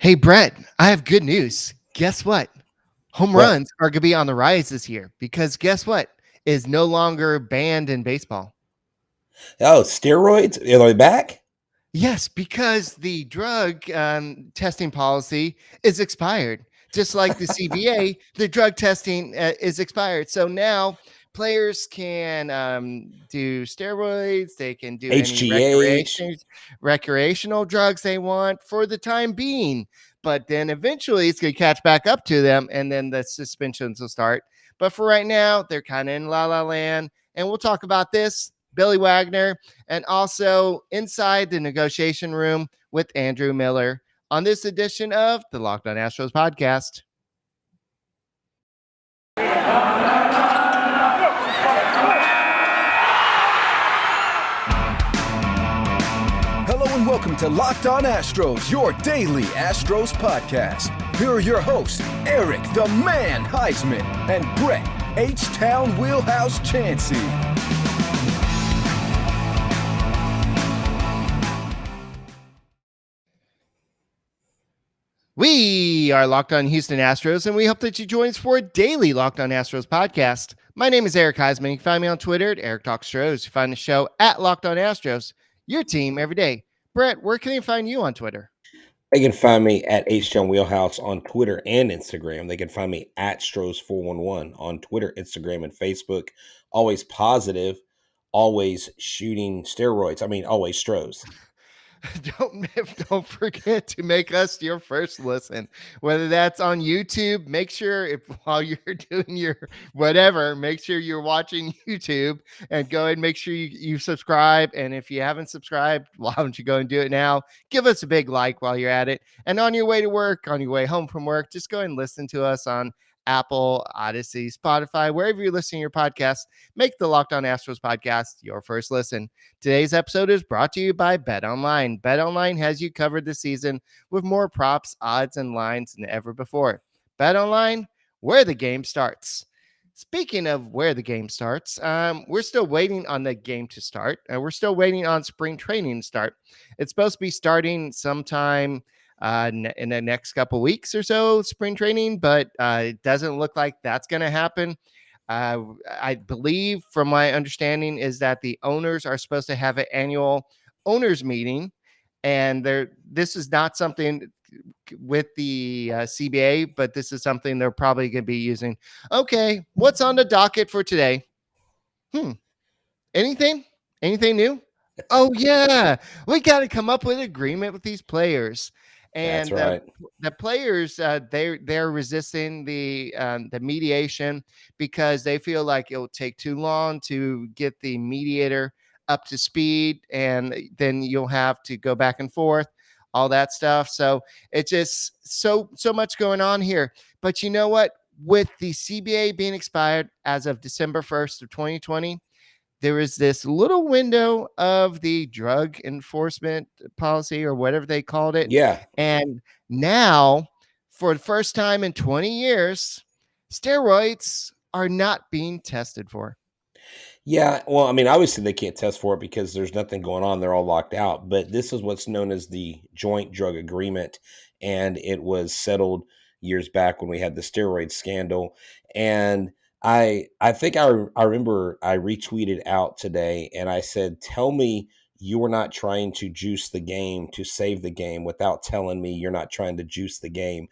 Hey, Brett, I have good news. Guess what? Home What? runs are going to be on the rise this year because guess what is no longer banned in baseball? Oh, steroids? Are they back? Yes, because the drug testing policy is expired. Just like the CBA, the drug testing is expired. So now players can do steroids. They can do any HGH? recreational drugs they want for the time being. But then eventually it's going to catch back up to them, and then the suspensions will start. But for right now, they're kind of in la la land. And we'll talk about this. Billy Wagner, and also inside the negotiation room with Andrew Miller on this edition of the Locked On Astros podcast. Hello and welcome to Locked On Astros, your daily Astros podcast. Here are your hosts, Eric the Man Huysman and Brett H-Town Wheelhouse Chancey. We are Locked On Houston Astros, and we hope that you join us for a daily Locked On Astros podcast. My name is Eric Huysman. You can find me on Twitter at Eric Talks Astros. You find the show at Locked On Astros, your team every day. Brett, where can they find you on Twitter? They can find me at H-Town Wheelhouse on Twitter and Instagram. They can find me at Stros411 on Twitter, Instagram, and Facebook. Always positive, always shooting steroids. Always Stros. don't forget to make us your first listen, whether that's on YouTube. Make sure if while you're doing your whatever, make sure you're watching YouTube and go ahead and make sure you subscribe. And if you haven't subscribed, why don't you go and do it now? Give us a big like while you're at it, and on your way to work, on your way home from work, just go ahead and listen to us on Apple, Odyssey, Spotify, wherever you're listening to your podcast. Make the Locked On Astros podcast your first listen. Today's episode is brought to you by BetOnline. BetOnline has you covered this season with more props, odds, and lines than ever before. BetOnline, where the game starts. Speaking of where the game starts, we're still waiting on the game to start. We're still waiting on spring training to start. It's supposed to be starting sometime in the next couple weeks or so, spring training, but it doesn't look like that's going to happen. I believe, from my understanding, is that the owners are supposed to have an annual owners meeting, and this is not something with the CBA, but this is something they're probably going to be using. Okay, what's on the docket for today? Anything? Anything new? Oh yeah, we got to come up with an agreement with these players, That's and right. the players they're resisting the mediation because they feel like it'll take too long to get the mediator up to speed, and then you'll have to go back and forth, all that stuff. So it's just so much going on here. But you know what? With the CBA being expired as of December 1st of 2020, there was this little window of the drug enforcement policy or whatever they called it. Yeah. And now, for the first time in 20 years, steroids are not being tested for. Yeah. Well, obviously they can't test for it because there's nothing going on. They're all locked out. But this is what's known as the joint drug agreement. And it was settled years back when we had the steroid scandal. And I think I remember I retweeted out today and I said, tell me you are not trying to juice the game to save the game without telling me you're not trying to juice the game.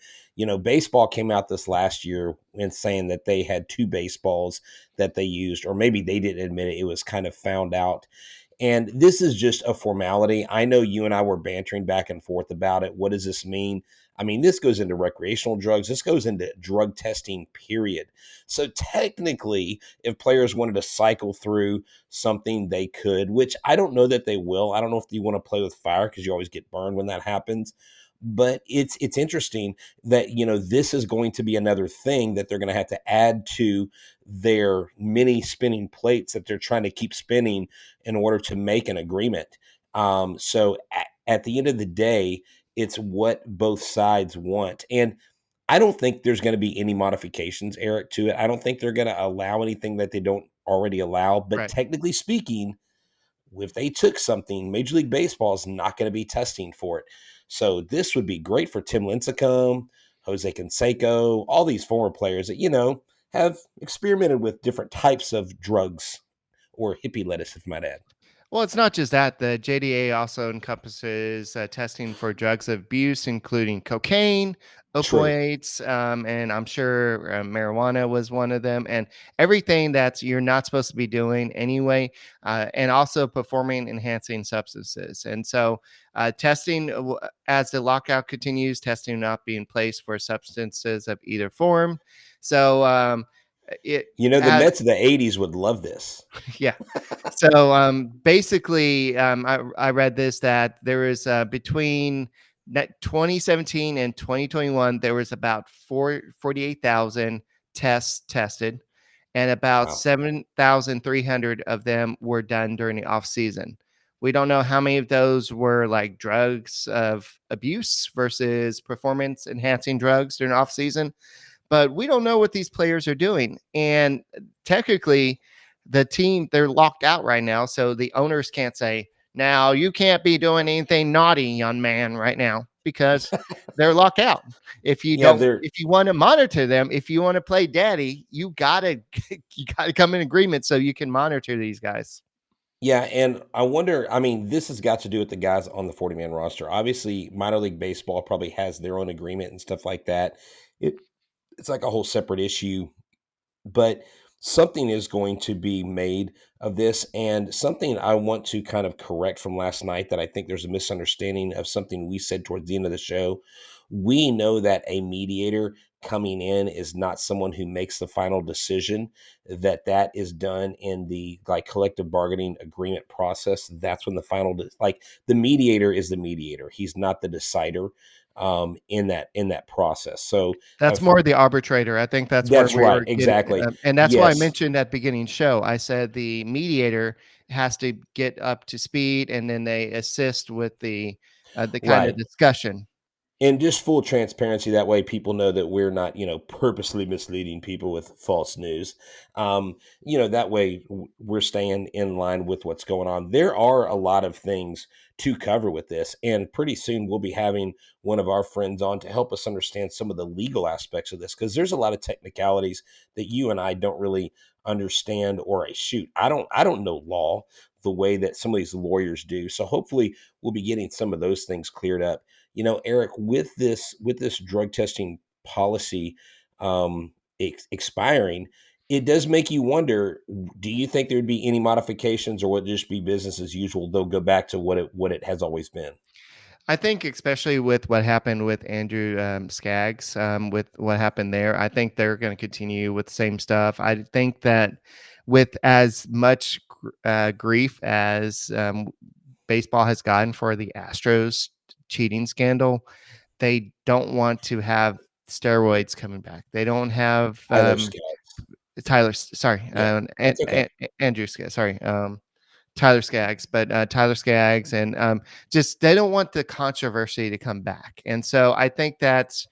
Baseball came out this last year and saying that they had two baseballs that they used, or maybe they didn't admit it. It was kind of found out. And this is just a formality. I know you and I were bantering back and forth about it. What does this mean? This goes into recreational drugs. This goes into drug testing, period. So technically, if players wanted to cycle through something, they could, which I don't know that they will. I don't know if you want to play with fire because you always get burned when that happens. But it's interesting that, this is going to be another thing that they're going to have to add to their mini spinning plates that they're trying to keep spinning in order to make an agreement. So at the end of the day, it's what both sides want. And I don't think there's going to be any modifications, Eric, to it. I don't think they're going to allow anything that they don't already allow. But Right. technically speaking, if they took something, Major League Baseball is not going to be testing for it. So this would be great for Tim Lincecum, Jose Canseco, all these former players that, have experimented with different types of drugs or hippie lettuce, if I might add. Well, it's not just that. The JDA also encompasses testing for drugs of abuse, including cocaine, True. opioids, and I'm sure marijuana was one of them, and everything that's you're not supposed to be doing anyway, and also performing enhancing substances. And so, testing as the lockout continues, testing will not be in place for substances of either form. So, it The has Mets of the 80s would love this. yeah. So basically, I read this that there was between 2017 and 2021, there was about 48,000 tests tested, and about Wow. 7,300 of them were done during the off season. We don't know how many of those were like drugs of abuse versus performance enhancing drugs during off season, but we don't know what these players are doing. And technically, the team, they're locked out right now. So the owners can't say, now you can't be doing anything naughty, young man, right now, because they're locked out. If you Yeah, don't, they're if you want to monitor them, if you want to play daddy, you gotta come in agreement so you can monitor these guys. Yeah, and I wonder, I mean, this has got to do with the guys on the 40-man roster. Obviously, minor league baseball probably has their own agreement and stuff like that. It's like a whole separate issue, but something is going to be made of this, and something I want to kind of correct from last night that I think there's a misunderstanding of something we said towards the end of the show. We know that a mediator coming in is not someone who makes the final decision, that is done in the like collective bargaining agreement process. That's when the final like the mediator is the mediator. He's not the decider in that process. So That's more the arbitrator. I think that's where that's we right. were getting, Exactly. and that's why I Yes. mentioned at beginning show. I said the mediator has to get up to speed, and then they assist with the kind of Right. discussion. And just full transparency, that way people know that we're not, purposely misleading people with false news. That way we're staying in line with what's going on. There are a lot of things to cover with this, and pretty soon we'll be having one of our friends on to help us understand some of the legal aspects of this, because there's a lot of technicalities that you and I don't really understand, or shoot, I don't know law the way that some of these lawyers do. So hopefully we'll be getting some of those things cleared up. Eric, with this drug testing policy expiring, it does make you wonder, do you think there'd be any modifications, or would it just be business as usual? They'll go back to what it has always been. I think, especially with what happened with Andrew Skaggs, with what happened there, I think they're going to continue with the same stuff. I think that with as much grief as baseball has gotten for the Astros cheating scandal, they don't want to have steroids coming back. They don't have Tyler Scott. Tyler. Sorry, Yeah, that's okay. Andrew. Sorry, Tyler Skaggs, but Tyler Skaggs, and just they don't want the controversy to come back. And so I think that's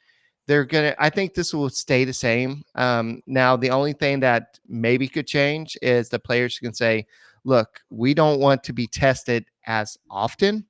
I think this will stay the same. Now, the only thing that maybe could change is the players can say, look, we don't want to be tested as often.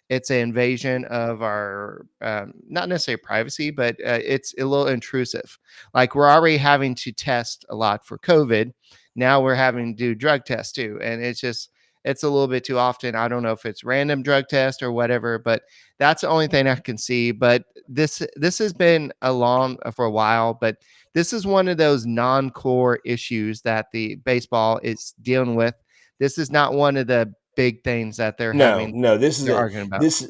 It's an invasion of our, not necessarily privacy, but it's a little intrusive. Like we're already having to test a lot for COVID. Now we're having to do drug tests too. And it's a little bit too often. I don't know if it's random drug test or whatever, but that's the only thing I can see. But this has been for a while, but this is one of those non-core issues that the baseball is dealing with. This is not one of the big things that No, they're arguing about. this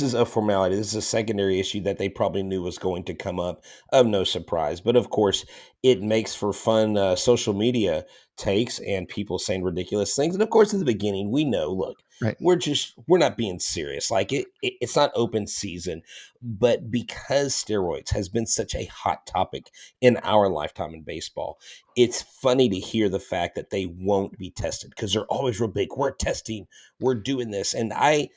is a formality. This is a secondary issue that they probably knew was going to come up, of no surprise. But of course, it makes for fun social media takes and people saying ridiculous things. And of course, in the beginning, we know, look, Right. we're not being serious. Like it's not open season, but because steroids has been such a hot topic in our lifetime in baseball, it's funny to hear the fact that they won't be tested, because they're always real big. We're testing, we're doing this, and I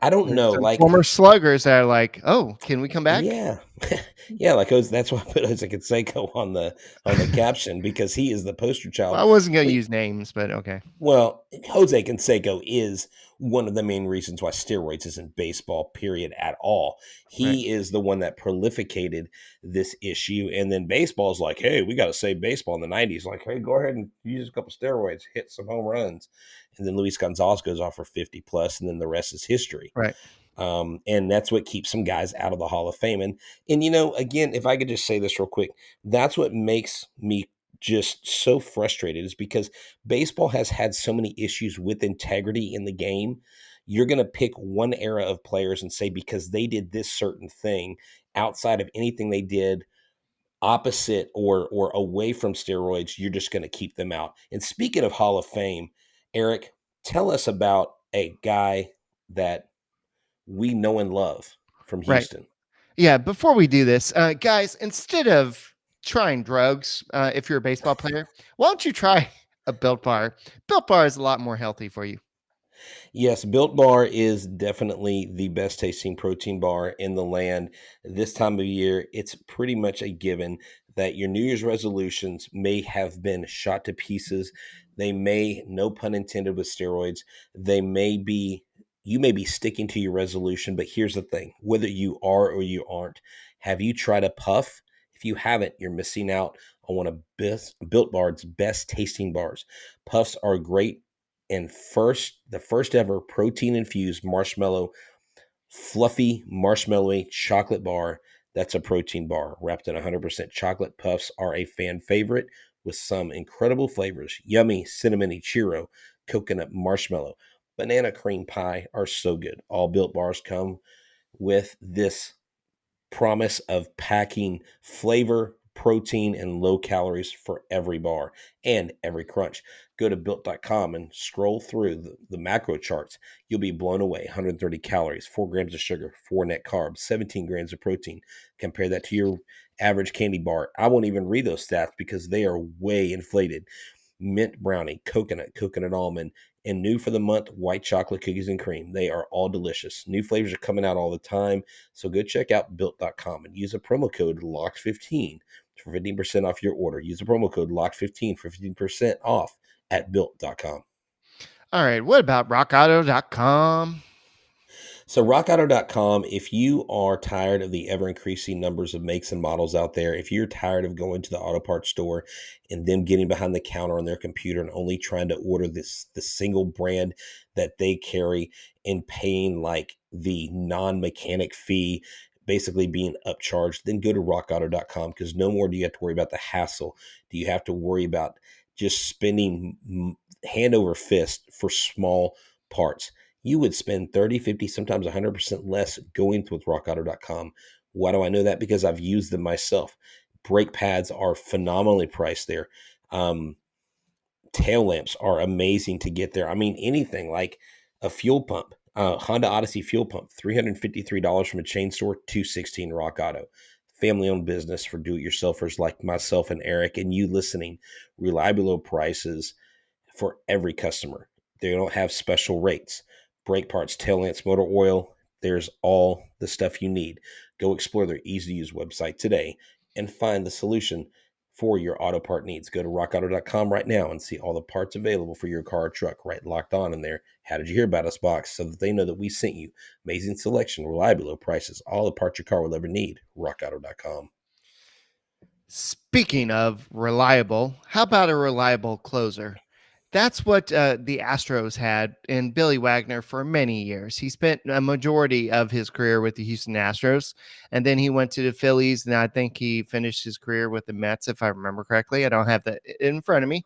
don't There's know, some like, former sluggers that are like, "Oh, can we come back?" yeah. Yeah, like that's why I put Jose Canseco on the caption, because he is the poster Well, child. I wasn't gonna But use names, but okay. well, Jose Canseco is one of the main reasons why steroids isn't baseball, period, at all. Right. He is the one that prolificated this issue. And then baseball's like, hey, we got to save baseball in the 90s. Like, hey, go ahead and use a couple steroids, hit some home runs. And then Luis Gonzalez goes off for 50 plus, and then the rest is history. Right. And that's what keeps some guys out of the Hall of Fame. And again, if I could just say this real quick, that's what makes me just so frustrated, is because baseball has had so many issues with integrity in the game. You're going to pick one era of players and say, because they did this certain thing outside of anything they did opposite or away from steroids, you're just going to keep them out. And speaking of Hall of Fame, Eric, tell us about a guy that we know and love from Right. Houston. Yeah. Before we do this, guys, instead of trying drugs, if you're a baseball player, why don't you try a Built Bar? Built Bar is a lot more healthy for you. Yes, Built Bar is definitely the best tasting protein bar in the land. This time of year, it's pretty much a given that your New Year's resolutions may have been shot to pieces. They may, no pun intended with steroids, you may be sticking to your resolution, but here's the thing, whether you are or you aren't, have you tried a puff? If you haven't, you're missing out on one of Built Bar's best tasting bars. Puffs are great, and the first ever protein infused marshmallow, fluffy marshmallowy chocolate bar. That's a protein bar wrapped in 100% chocolate. Puffs are a fan favorite with some incredible flavors. Yummy cinnamony churro, coconut marshmallow, banana cream pie are so good. All Built Bars come with this promise of packing flavor, protein, and low calories for every bar and every crunch. Go to built.com and scroll through the macro charts. You'll be blown away. 130 calories, 4 grams of sugar, 4 net carbs, 17 grams of protein. Compare that to your average candy bar. I won't even read those stats because they are way inflated. Mint brownie, coconut almond, and new for the month, white chocolate cookies and cream. They are all delicious. New flavors are coming out all the time. So go check out built.com and use a promo code LOCKED15 for 15% off your order. Use the promo code LOCKED15 for 15% off at built.com. All right. What about rockauto.com? So rockauto.com, if you are tired of the ever increasing numbers of makes and models out there, if you're tired of going to the auto parts store and them getting behind the counter on their computer and only trying to order the single brand that they carry and paying like the non-mechanic fee, basically being upcharged, then go to rockauto.com, because no more do you have to worry about the hassle. Do you have to worry about just spending hand over fist for small parts? You would spend 30, 50, sometimes 100% less going with rockauto.com. Why do I know that? Because I've used them myself. Brake pads are phenomenally priced there. Tail lamps are amazing to get there. I mean, anything like a fuel pump, Honda Odyssey fuel pump, $353 from a chain store, $216 Rock Auto. Family owned business for do-it-yourselfers like myself and Eric and you listening. Reliable low prices for every customer. They don't have special rates. Brake parts, tail lamps, motor oil, there's all the stuff you need. Go explore their easy-to-use website today and find the solution for your auto part needs. Go to rockauto.com right now and see all the parts available for your car or truck right locked on in there. How did you hear about us box, so that they know that we sent you. Amazing selection, reliable low prices, all the parts your car will ever need. rockauto.com. Speaking of reliable, how about a reliable closer? That's what the Astros had in Billy Wagner for many years. He spent a majority of his career with the Houston Astros, and then he went to the Phillies, and I think he finished his career with the Mets, if I remember correctly. I don't have that in front of me,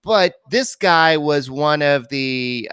but this guy was one of the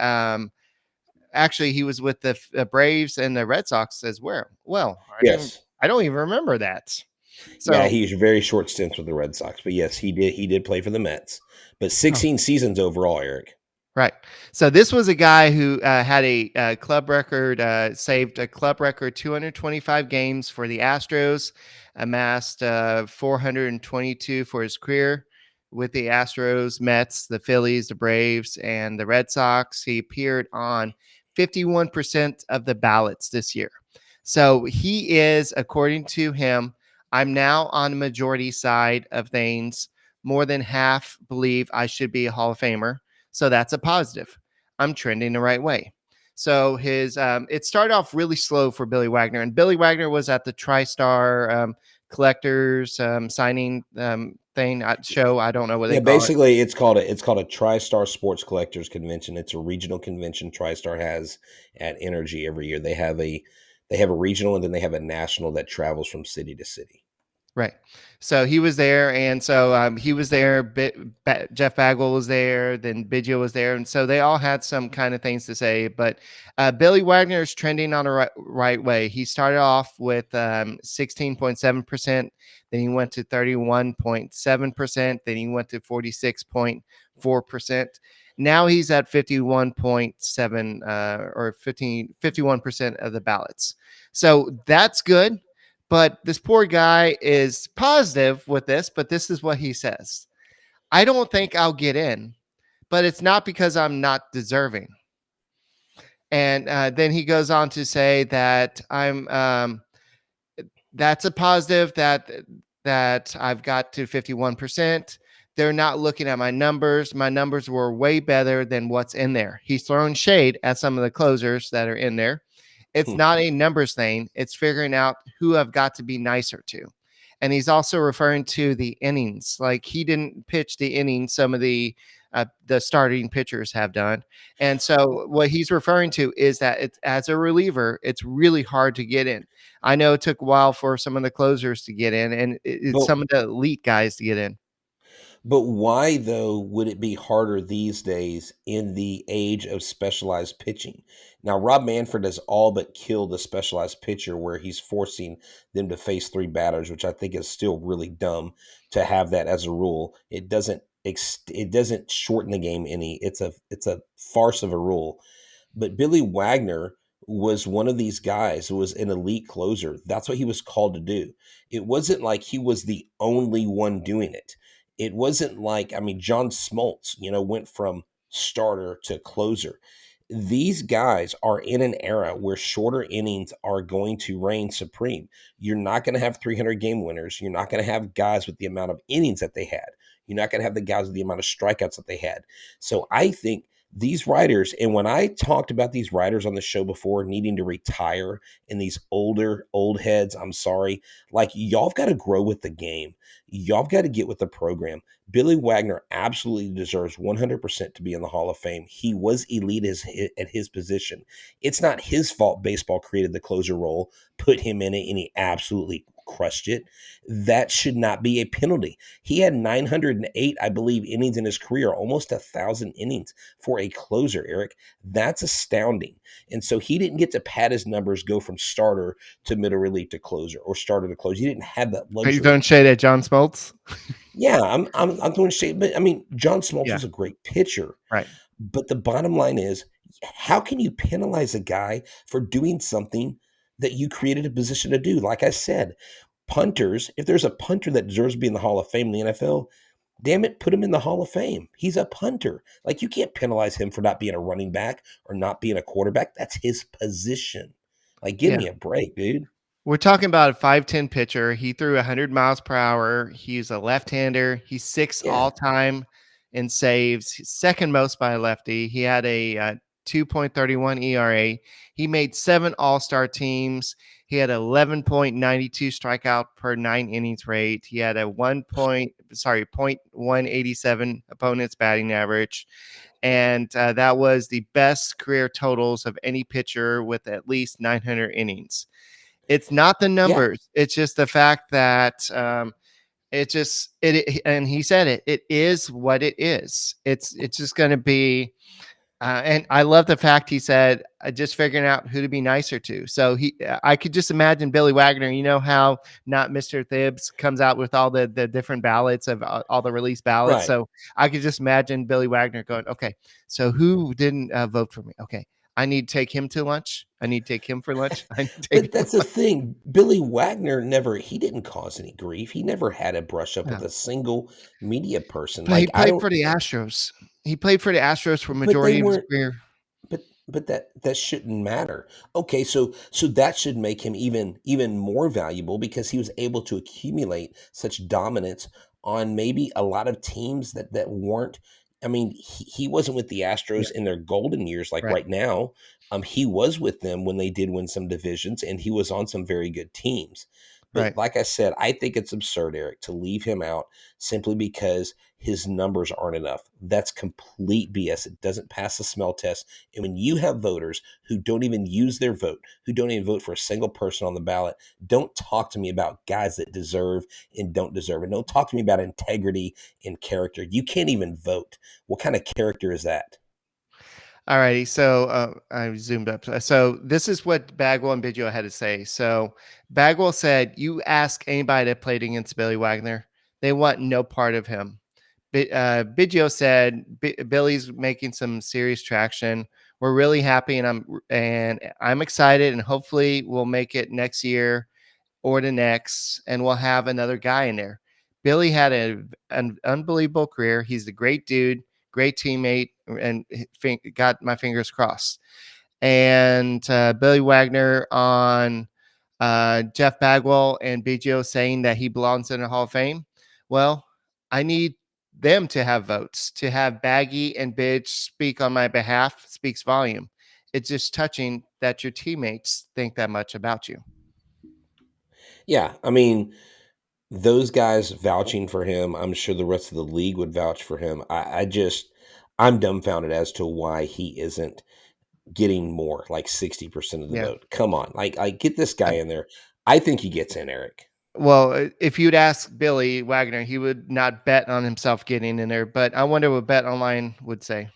actually, he was with the Braves and the Red Sox as well. Well, Yes. I don't even remember that. Yeah, So, he was very short stints with the Red Sox, but yes, he did play for the Mets. But oh, 16 seasons overall, Eric. right. So this was a guy who had a club record, saved a club record 225 games for the Astros, amassed 422 for his career with the Astros, Mets, the Phillies, the Braves, and the Red Sox. He appeared on 51% of the ballots this year. So he is, according to him, I'm now on the majority side of things. More than half believe I should be a Hall of Famer. So that's a positive. I'm trending the right way. So his it started off really slow for Billy Wagner, and Billy Wagner was at the TriStar collectors signing thing show. I don't know what they Yeah, call it. basically it's called a TriStar Sports Collectors Convention. It's a regional convention TriStar has at Energy every year. They have a regional and then they have a national that travels from city to city. Right. So he was there, and so he was there. Jeff Bagwell was there. Then Biggio was there, and so they all had some kind of things to say. But Billy Wagner is trending on the right way. He started off with 16.7%. Then he went to 31.7%. Then he went to 46.4%. Now he's at 51.7 or 51% of the ballots. So that's good. But this poor guy is positive with this, but this is what he says. I don't think I'll get in, but it's not because I'm not deserving. And then he goes on to say that that's a positive that I've got to 51%. They're not looking at my numbers. My numbers were way better than what's in there. He's throwing shade at some of the closers that are in there. It's Hmm. not a numbers thing. It's figuring out who I've got to be nicer to. And he's also referring to the innings. Like he didn't pitch the innings some of the starting pitchers have done. And so what he's referring to is that it's as a reliever, it's really hard to get in. I know it took a while for some of the closers to get in, and it's But some of the elite guys to get in. But why, though, would it be harder these days in the age of specialized pitching? Now, Rob Manfred has all but killed the specialized pitcher where he's forcing them to face three batters, which I think is still really dumb to have that as a rule. It doesn't shorten the game any. It's a farce of a rule. But Billy Wagner was one of these guys who was an elite closer. That's what he was called to do. It wasn't like he was the only one doing it. It wasn't like, I mean, John Smoltz, went from starter to closer. These guys are in an era where shorter innings are going to reign supreme. You're not going to have 300 game winners. You're not going to have guys with the amount of innings that they had. You're not going to have the guys with the amount of strikeouts that they had. So I think these writers, and when I talked about these writers on the show before needing to retire and these old heads, I'm sorry, like y'all have got to grow with the game. Y'all have got to get with the program. Billy Wagner absolutely deserves 100% to be in the Hall of Fame. He was elite at his position. It's not his fault baseball created the closer role, put him in it, and he absolutely crushed it. That should not be a penalty. He had 908, I believe, innings in his career, almost 1,000 innings for a closer, Eric. That's astounding. And so he didn't get to pad his numbers, go from starter to middle relief to closer or starter to closer. He didn't have that Are you luxury. throwing shade at John Smoltz? Yeah, I'm throwing shade, but I mean, John Smoltz Yeah, was a great pitcher. right. But the bottom line is, how can you penalize a guy for doing something that you created a position to do? Like I said, punters, if there's a punter that deserves to be in the Hall of Fame in the NFL, damn it, put him in the Hall of Fame. He's a punter. Like you can't penalize him for not being a running back or not being a quarterback. That's his position. Like, give Yeah. me a break, dude. We're talking about a 5'10" pitcher. He threw 100 miles per hour. He's a left-hander. He's sixth Yeah. all-time in saves, second most by a lefty. He had a 2.31 ERA. He made 7 all-star teams. He had 11.92 strikeout per 9 innings rate. He had a 0.187 opponent's batting average. And that was the best career totals of any pitcher with at least 900 innings. It's not the Yeah. numbers. It's just the fact that and he said it is what it is. It's just going to be and I love the fact he said just figuring out who to be nicer to. So I could just imagine Billy Wagner. You know how not Mr. Thibs comes out with all the different ballots of all the release ballots. Right. So I could just imagine Billy Wagner going, okay, so who didn't vote for me? Okay, I need to take him to lunch. I need to take him for lunch. I need to take But him. that's the thing. Billy Wagner he didn't cause any grief. He never had a brush up with No. a single media person. But he Like, I played don't, for the Astros. He played for the Astros for but they majority of his weren't, career. but that shouldn't matter. Okay, so that should make him even more valuable because he was able to accumulate such dominance on maybe a lot of teams that weren't. I mean, he wasn't with the Yeah, Astros in their golden years like right. right now. He was with them when they did win some divisions, and he was on some very good teams. But Right. like I said, I think it's absurd, Eric, to leave him out simply because his numbers aren't enough. That's complete BS. It doesn't pass the smell test. And when you have voters who don't even use their vote, who don't even vote for a single person on the ballot, don't talk to me about guys that deserve and don't deserve. And don't talk to me about integrity and character. You can't even vote. What kind of character is that? All righty. So I zoomed up. So this is what Bagwell and Biggio had to say. So Bagwell said, "You ask anybody that played against Billy Wagner, they want no part of him." Biggio said, "Billy's making some serious traction. We're really happy, and I'm excited, and hopefully we'll make it next year or the next, and we'll have another guy in there." Billy had an unbelievable career. He's a great dude, great teammate, and got my fingers crossed. And Billy Wagner on Jeff Bagwell and BGO saying that he belongs in the Hall of Fame. Well, I need them to have votes. To have Baggy and Bidge speak on my behalf speaks volume. It's just touching that your teammates think that much about you. Yeah, I mean, those guys vouching for him, I'm sure the rest of the league would vouch for him. I'm dumbfounded as to why he isn't getting more, like 60% of the Yeah. vote. Come on, like get this guy in there. I think he gets in, Eric. Well, if you'd ask Billy Wagner, he would not bet on himself getting in there. But I wonder what Bet Online would say.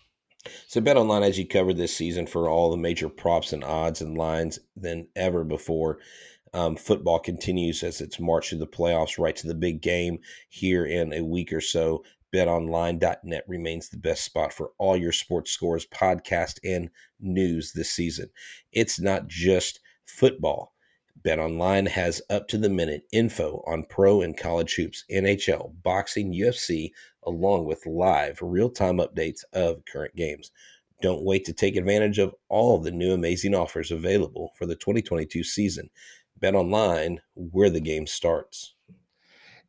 So Bet Online as you covered this season for all the major props and odds and lines than ever before. Football continues as its march through the playoffs right to the big game here in a week or so. BetOnline.net remains the best spot for all your sports scores, podcast, and news this season. It's not just football. BetOnline has up to the minute info on pro and college hoops, NHL, boxing, UFC, along with live real time updates of current games. Don't wait to take advantage of all the new amazing offers available for the 2022 season. Bet online where the game starts.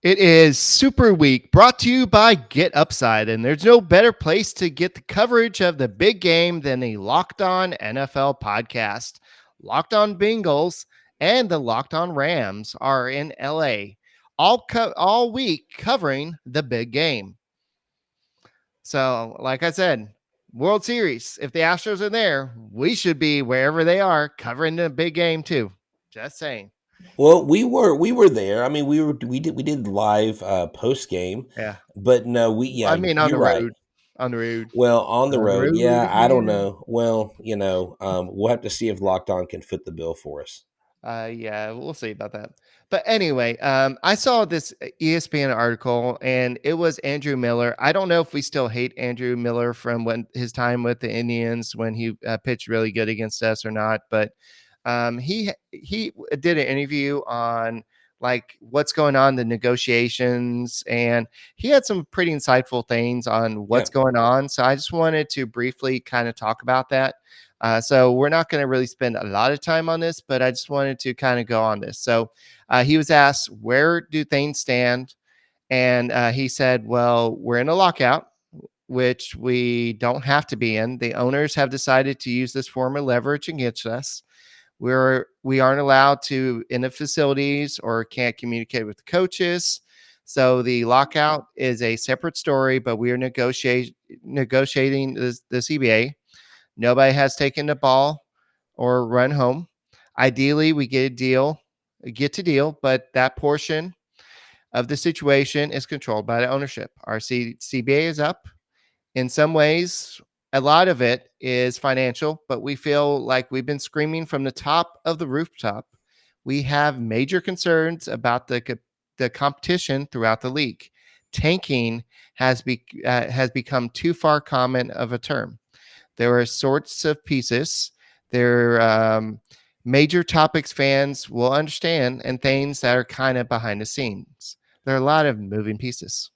It is Super Week brought to you by Get Upside, and there's no better place to get the coverage of the big game than the Locked On NFL podcast. Locked On Bengals and the Locked On Rams are in LA all week covering the big game. So, like I said, World Series, if the Astros are there, we should be wherever they are covering the big game too. Just saying. Well, we were there. I mean, we did live post game, Yeah. but no, I mean, on you're the right. road. On the road. Well, on the On the road, road yeah, I don't again. know. Well, we'll have to see if Locked On can foot the bill for us. Yeah, we'll see about that. But anyway, I saw this ESPN article, and it was Andrew Miller. I don't know if we still hate Andrew Miller from when his time with the Indians when he pitched really good against us or not. But he did an interview on like what's going on the negotiations, and he had some pretty insightful things on Yeah. what's going on. So I just wanted to briefly kind of talk about that. So we're not going to really spend a lot of time on this, but I just wanted to kind of go on this. So he was asked, where do things stand? And he said, well, we're in a lockout, which we don't have to be in. The owners have decided to use this form of leverage against us. We aren't allowed to in the facilities or can't communicate with the coaches. So the lockout is a separate story, but we are negotiating the CBA. Nobody has taken the ball or run home. Ideally, we get to deal, but that portion of the situation is controlled by the ownership. Our CBA is up. In some ways, a lot of it is financial, but we feel like we've been screaming from the top of the rooftop. We have major concerns about the competition throughout the league. Tanking has become too far common of a term. There are sorts of pieces. There major topics fans will understand and things that are kind of behind the scenes. There are a lot of moving pieces.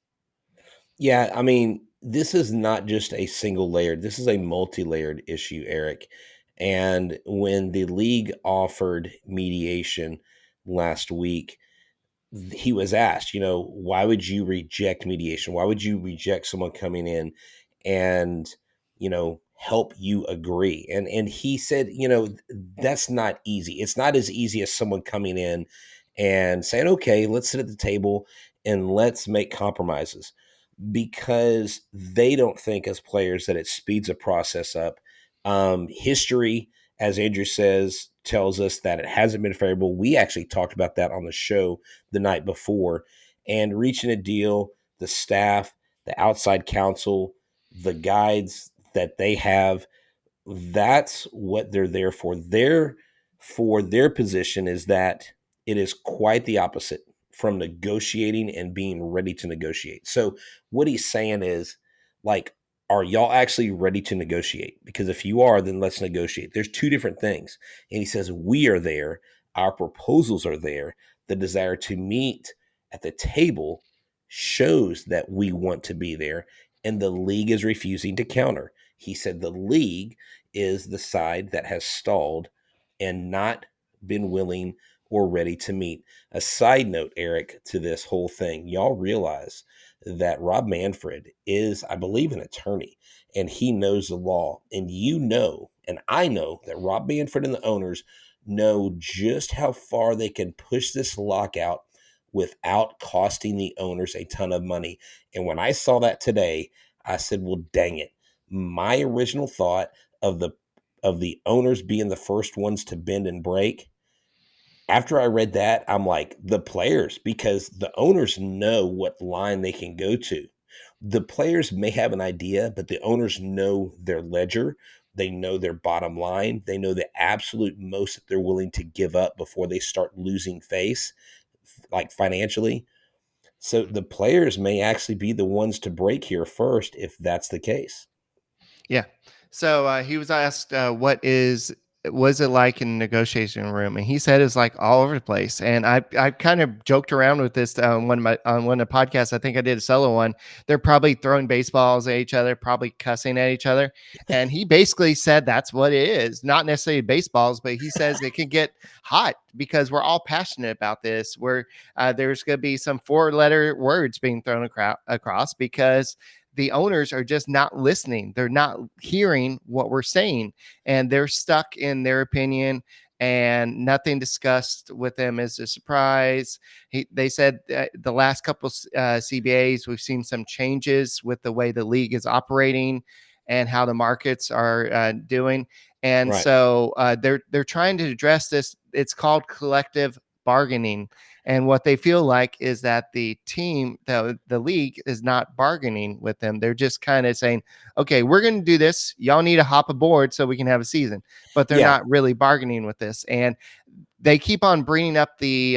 Yeah, I mean, this is not just a single layered. This is a multi-layered issue, Eric. And when the league offered mediation last week, he was asked, why would you reject mediation? Why would you reject someone coming in and, help you agree. And he said, that's not easy. It's not as easy as someone coming in and saying, okay, let's sit at the table and let's make compromises, because they don't think as players that it speeds a process up. History, as Andrew says, tells us that it hasn't been favorable. We actually talked about that on the show the night before. And reaching a deal, the staff, the outside counsel, the guides that they have, that's what they're there for. Their position is that it is quite the opposite from negotiating and being ready to negotiate. So what he's saying is, like, are y'all actually ready to negotiate? Because if you are, then let's negotiate. There's two different things. And he says, we are there. Our proposals are there. The desire to meet at the table shows that we want to be there. And the league is refusing to counter. He said the league is the side that has stalled and not been willing or ready to meet. A side note, Eric, to this whole thing, y'all realize that Rob Manfred is, I believe, an attorney, and he knows the law. And and I know that Rob Manfred and the owners know just how far they can push this lockout without costing the owners a ton of money. And when I saw that today, I said, well, dang it. My original thought of the owners being the first ones to bend and break, after I read that, I'm like, the players, because the owners know what line they can go to. The players may have an idea, but the owners know their ledger. They know their bottom line. They know the absolute most that they're willing to give up before they start losing face, like financially. So the players may actually be the ones to break here first if that's the case. Yeah. So he was asked, was it like in the negotiation room? And he said it was like all over the place. And I kind of joked around with this on one of the podcasts. I think I did a solo one. They're probably throwing baseballs at each other, probably cussing at each other. And he basically said that's what it is. Not necessarily baseballs, but he says it can get hot because we're all passionate about this. Where there's going to be some 4-letter words being thrown across because the owners are just not listening. They're not hearing what we're saying, and they're stuck in their opinion, and nothing discussed with them is a surprise. They said the last couple CBAs, we've seen some changes with the way the league is operating and how the markets are doing. And Right. so they're trying to address this. It's called collective bargaining. And what they feel like is that the team, the league, is not bargaining with them. They're just kind of saying, okay, we're going to do this. Y'all need to hop aboard so we can have a season. But they're Yeah. not really bargaining with this. And they keep on bringing up the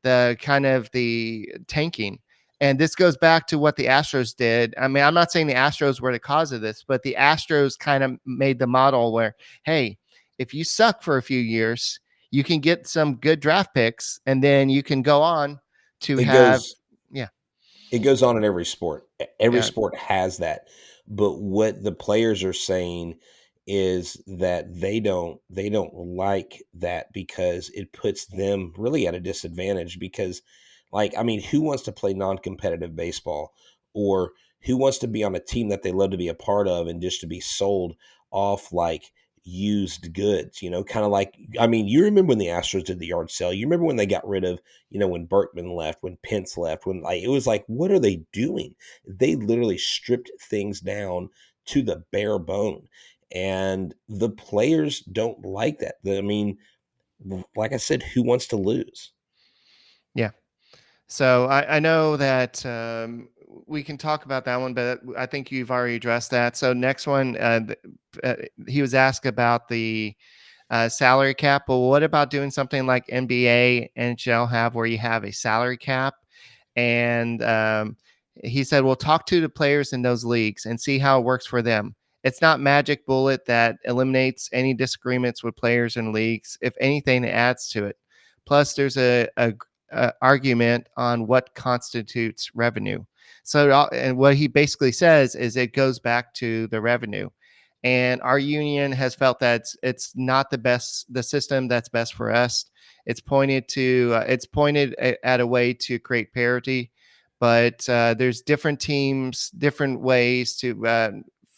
kind of the tanking. And this goes back to what the Astros did. I mean, I'm not saying the Astros were the cause of this, but the Astros kind of made the model where, hey, if you suck for a few years, you can get some good draft picks, and then you can go on to It have, goes yeah, it goes on in every sport. Every yeah, sport has that. But what the players are saying is that they don't like that because it puts them really at a disadvantage, because, like, I mean, who wants to play non-competitive baseball, or who wants to be on a team that they love to be a part of and just to be sold off like used goods, kind of like, I mean, you remember when the Astros did the yard sale? You remember when they got rid of, when Berkman left, when Pence left, when, like, it was like, what are they doing? They literally stripped things down to the bare bone. And the players don't like that. I mean, like I said, who wants to lose? yeah. So I know that we can talk about that one, but I think you've already addressed that. So next one, he was asked about the salary cap. Well, what about doing something like NBA, NHL have, where you have a salary cap? And he said, well, talk to the players in those leagues and see how it works for them. It's not magic bullet that eliminates any disagreements with players in leagues. If anything, it adds to it. Plus, there's a argument on what constitutes revenue. So, and what he basically says is it goes back to the revenue. And our union has felt that it's not the system that's best for us. It's pointed at a way to create parity, but there's different teams, different ways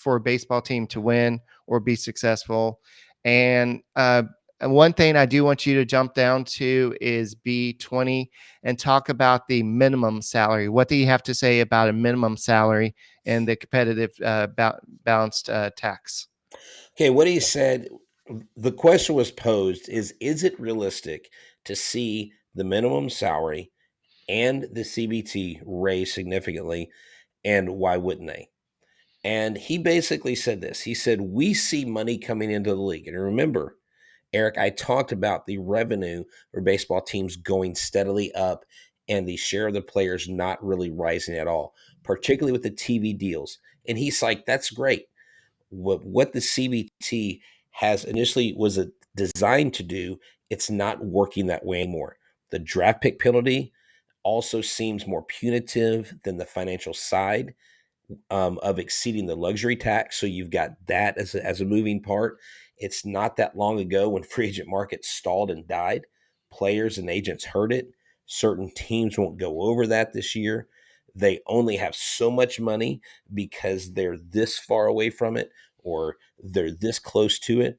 for a baseball team to win or be successful. And one thing I do want you to jump down to is B20 and talk about the minimum salary. What do you have to say about a minimum salary and the competitive balanced tax? Okay, what he said, the question was posed is it realistic to see the minimum salary and the CBT raise significantly, and why wouldn't they? And he basically said this. He said, we see money coming into the league. And remember, Eric, I talked about the revenue for baseball teams going steadily up and the share of the players not really rising at all, particularly with the TV deals. And he's like, that's great. What the CBT has initially was designed to do, it's not working that way anymore. The draft pick penalty also seems more punitive than the financial side of exceeding the luxury tax. So you've got that as a moving part. It's not that long ago when free agent markets stalled and died. Players and agents heard it. Certain teams won't go over that this year. They only have so much money because they're this far away from it or they're this close to it.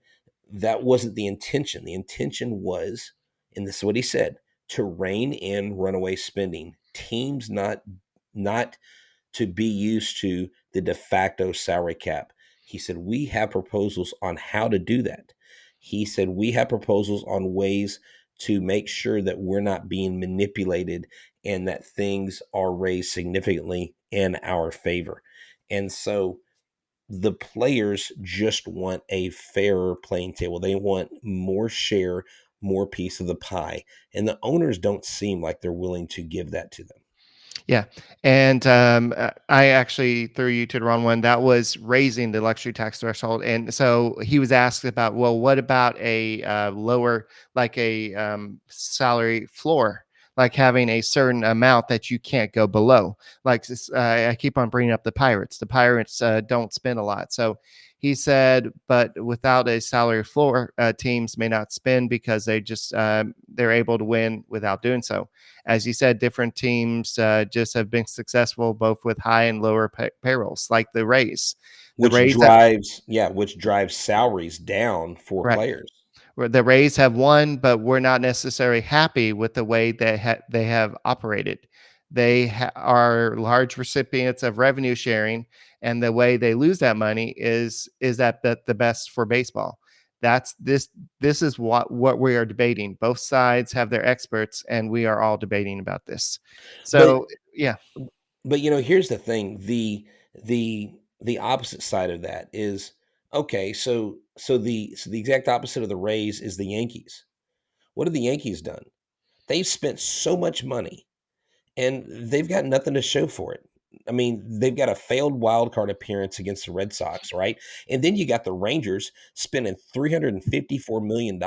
That wasn't the intention. The intention was, and this is what he said, to rein in runaway spending. Teams not to be used to the de facto salary cap. He said, we have proposals on how to do that. He said, we have proposals on ways to make sure that we're not being manipulated and that things are raised significantly in our favor. And so the players just want a fairer playing table. They want more share, more piece of the pie. And the owners don't seem like they're willing to give that to them. Yeah. And I actually threw you to the wrong one. That was raising the luxury tax threshold. And so he was asked about, well, what about a lower, like a salary floor, like having a certain amount that you can't go below? Like I keep on bringing up the Pirates. The Pirates don't spend a lot. So he said, but without a salary floor, teams may not spend because they're able to win without doing so. As you said, different teams just have been successful both with high and lower payrolls, like the Rays. The Which Rays, drives salaries down for right? players. Where the Rays have won, but we're not necessarily happy with the way they have operated. They are large recipients of revenue sharing, and the way they lose that money is that the best for baseball. That's this. This is what we are debating. Both sides have their experts, and we are all debating about this. But So yeah, here's the thing. The opposite side of that is okay, so the exact opposite of the Rays is the Yankees. What have the Yankees done? They've spent so much money and they've got nothing to show for it. I mean, they've got a failed wild card appearance against the Red Sox, right? And then you got the Rangers spending $354 million,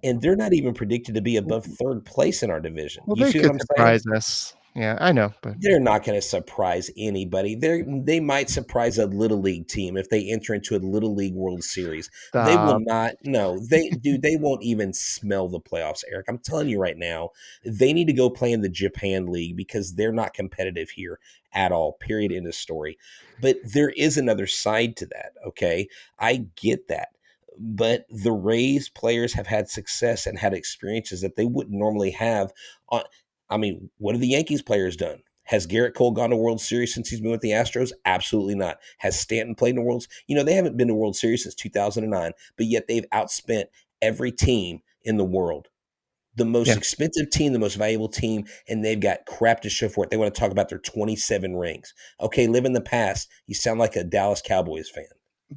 and they're not even predicted to be above third place in our division. well, You they see what could I'm saying? surprise us. Yeah, I know, but They're not going to surprise anybody. They might surprise a little league team if they enter into a little league World Series. They will stop. not. No, they won't even smell the playoffs, Eric. I'm telling you right now, they need to go play in the Japan League because they're not competitive here at all. Period. End of story. But there is another side to that. Okay, I get that. But the Rays players have had success and had experiences that they wouldn't normally have. On, I mean, what have the Yankees players done? Has Garrett Cole gone to World Series since he's been with the Astros? Absolutely not. Has Stanton played in the World? They haven't been to World Series since 2009, but yet they've outspent every team in the world. The most Yeah. expensive team, the most valuable team, and they've got crap to show for it. They want to talk about their 27 rings. Okay, live in the past. You sound like a Dallas Cowboys fan.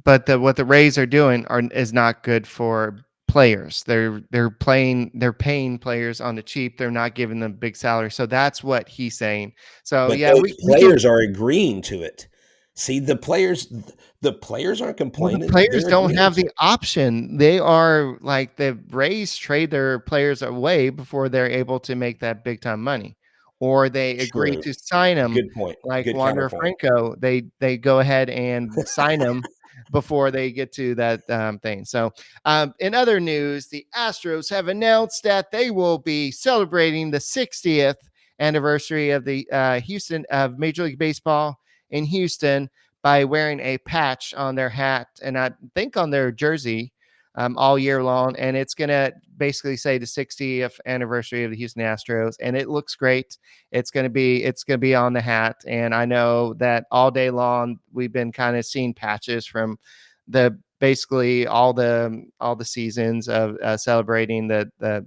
But what the Rays are doing is not good for players. They're paying players on the cheap. They're not giving them big salary. So that's what he's saying. So But yeah, those we can. players are agreeing to it. See, the players aren't Well, the complaining. players They're don't agreeing have to the it. option. They are like the Rays trade their players away before they're able to make that big time money, or they agree True. to sign them Good point. like Good Wander counterpoint. Franco. They go ahead and sign them before they get to that thing. So, in other news, the Astros have announced that they will be celebrating the 60th anniversary of the Houston of Major League Baseball in Houston by wearing a patch on their hat and I think on their jersey all year long. And it's going to basically say the 60th anniversary of the Houston Astros. And it looks great. It's going to be on the hat. And I know that all day long we've been kind of seeing patches from basically all the seasons of celebrating the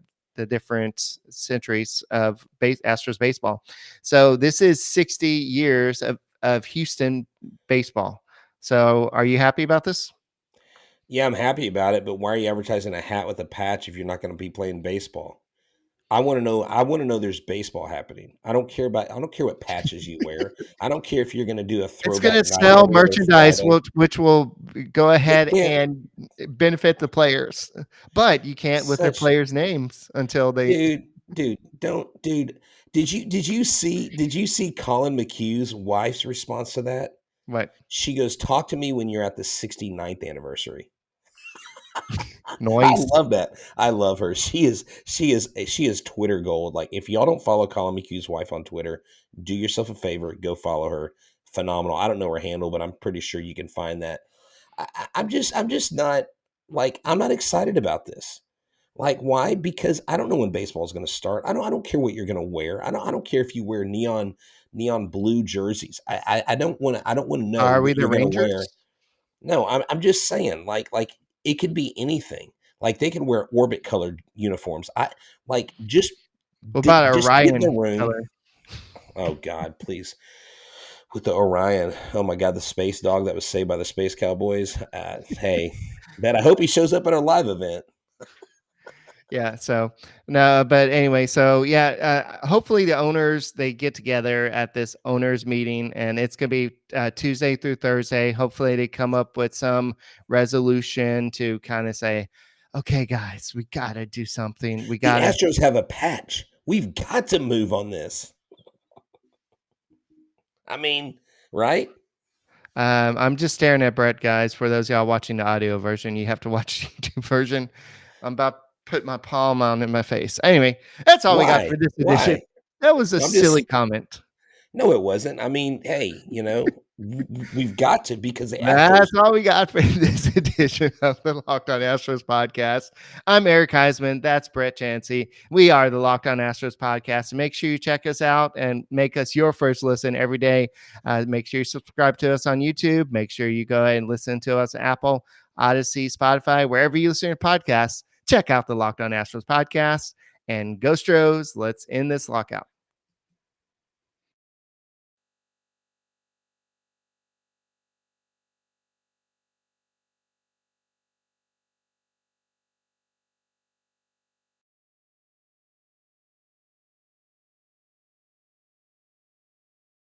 different centuries of Astros baseball. So this is 60 years of Houston baseball. So are you happy about this? Yeah, I'm happy about it, but why are you advertising a hat with a patch if you're not going to be playing baseball? I want to know. I want to know there's baseball happening. I don't care what patches you wear. I don't care if you're going to do a It's going throwback to night sell every other merchandise, Friday. which will go They ahead can't. and benefit the players, but you can't with their Such players' names until they dude, don't, dude. Did you see Colin McHugh's wife's response to that? what She goes, "Talk to me when you're at the 69th anniversary." I noise. love that. I love her. She is Twitter gold. Like, if y'all don't follow Colin McHugh's wife on Twitter, do yourself a favor, go follow her. Phenomenal. I don't know her handle, but I'm pretty sure you can find that. I'm just not, like, I'm not excited about this. Like, why? Because I don't know when baseball is going to start. I don't care what you're going to wear. I don't care if you wear neon blue jerseys. I don't want to know Are we what the you're going to wear. Rangers? No, I'm just saying, like it could be anything. Like, they can wear orbit colored uniforms. I like What about just get in the Orion room. color? Oh God, please. With the Orion. Oh my God, the space dog that was saved by the Space Cowboys. Hey, man, I hope he shows up at our live event. Yeah. So no, but anyway, so yeah, hopefully the owners they get together at this owners meeting, and it's gonna be Tuesday through Thursday. Hopefully they come up with some resolution to kind of say, okay, guys, we gotta do something. We The gotta. Astros have a patch. We've got to move on this. I mean, right? I'm just staring at Brett, guys. For those of y'all watching the audio version, you have to watch the YouTube version. I'm about to put my palm on in my face. Anyway, that's all we got Why? for this edition. Why? That was a I'm just silly comment. No, it wasn't. I mean, hey, we've got to, because the Astros. That's all we got for this edition of the Locked On Astros podcast. I'm Eric Huysman. That's Brett Chancey. We are the Locked On Astros podcast. And make sure you check us out and make us your first listen every day. Make sure you subscribe to us on YouTube. Make sure you go ahead and listen to us on Apple, Odyssey, Spotify, wherever you listen to podcasts. Check out the Locked On Astros podcast. And Go Astros, let's end this lockout.